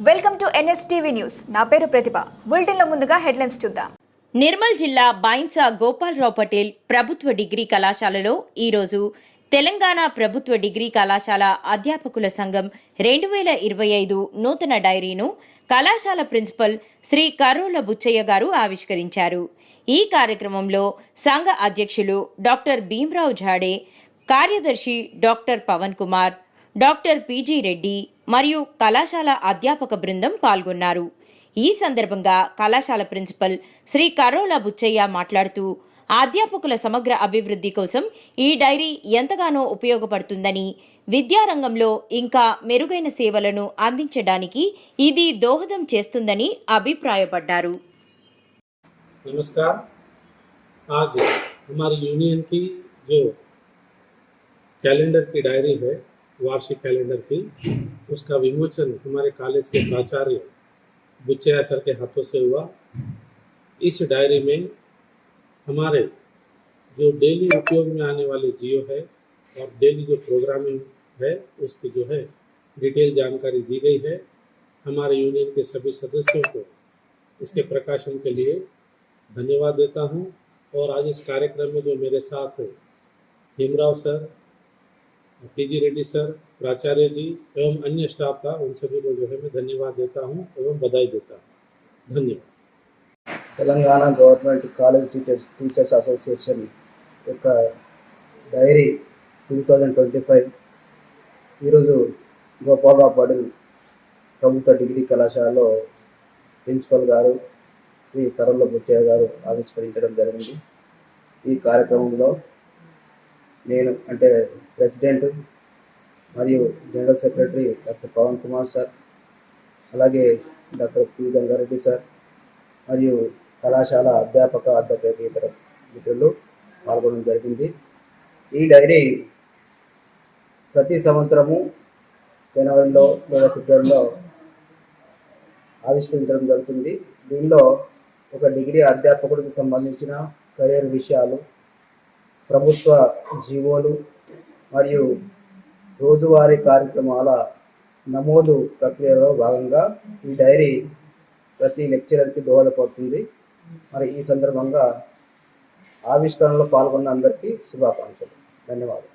Welcome to NSTV news. నా పేరు ప్రతిభ. బులెటిన్లో ముందుగా హెడ్లైన్స్ చూద్దాం. నిర్మల్ జిల్లా బైన్సా గోపాలరావు పటేల్ ప్రభుత్వ డిగ్రీ కళాశాలలో ఈరోజు తెలంగాణ ప్రభుత్వ డిగ్రీ కళాశాల అధ్యాపకుల సంఘం 2025 నూతన డైరీను కళాశాల ప్రిన్సిపల్ శ్రీ కరోల బుచ్చయ్య గారు ఆవిష్కరించారు. ఈ కార్యక్రమంలో సంఘ అధ్యక్షులు డాక్టర్ భీమరావు ఝాడే, కార్యదర్శి doctor Pavan Kumar, doctor PG Reddy మరియు కళాశాల అధ్యాపక బృందం పాల్గొన్నారు. ఈ సందర్భంగా కళాశాల ప్రిన్సిపల్ శ్రీ కరోల బుచ్చయ్య మాట్లాడుతూ అధ్యాపకుల సమగ్ర అభివృద్ధి కోసం ఈ డైరీ ఎంతగానో ఉపయోగపడుతుందని, విద్యారంగంలో ఇంకా మెరుగైన సేవలను అందించడానికి ఇది దోహదం చేస్తుందని అభిప్రాయపడ్డారు. नमस्कार। आज हमारी यूनियन की जो कैलेंडर की डायरी है, वार्षिक कैलेंडर की, उसका विमोचन हमारे कॉलेज के प्राचार्य बुच्चैया सर के हाथों से हुआ। इस डायरी में हमारे जो डेली उपयोग में आने वाले जियो है और डेली जो प्रोग्रामिंग है उसकी जो है डिटेल जानकारी दी गई है। हमारे यूनियन के सभी सदस्यों को इसके प्रकाशन के लिए धन्यवाद देता हूं। और आज इस कार्यक्रम में जो मेरे साथ Bhimrao sir, PG Reddy sir, प्राचार्य जी एवं अन्य स्टाफ था, उन सभी को जो है मैं धन्यवाद देता हूं एवं बधाई देता हूं। धन्यवाद। Telangana government college teachers association యొక్క డైరీ 2025 ఈరోజు గోపాలరావు పటేల్ ప్రభుత్వ డిగ్రీ కళాశాలలో ప్రిన్సిపల్ గారు శ్రీ కరోల బుచ్చయ్య గారు ఆవిష్కరించడం జరిగింది. ఈ కార్యక్రమంలో నేను అంటే ప్రెసిడెంట్ మరియు general secretary doctor Pavan Kumar sir, అలాగే డాక్టర్ పి గంగారెడ్డి సార్ మరియు కళాశాల అధ్యాపకేతర మిత్రులు పాల్గొనడం జరిగింది. ఈ డైరీ ప్రతి సంవత్సరము జనవరిలో లేదా ఫిబ్రవరిలో ఆవిష్కరించడం జరుగుతుంది. దీనిలో ఒక డిగ్రీ అధ్యాపకుడికి సంబంధించిన కెరీర్ విషయాలు, ప్రభుత్వ జీవోలు మరియు రోజువారీ కార్యక్రమాల నమోదు ప్రక్రియలో భాగంగా ఈ డైరీ ప్రతి లెక్చరర్కి దోహదపడుతుంది. మరి ఈ సందర్భంగా ఆవిష్కరణలో పాల్గొన్న అందరికీ శుభాకాంక్షలు. ధన్యవాదాలు.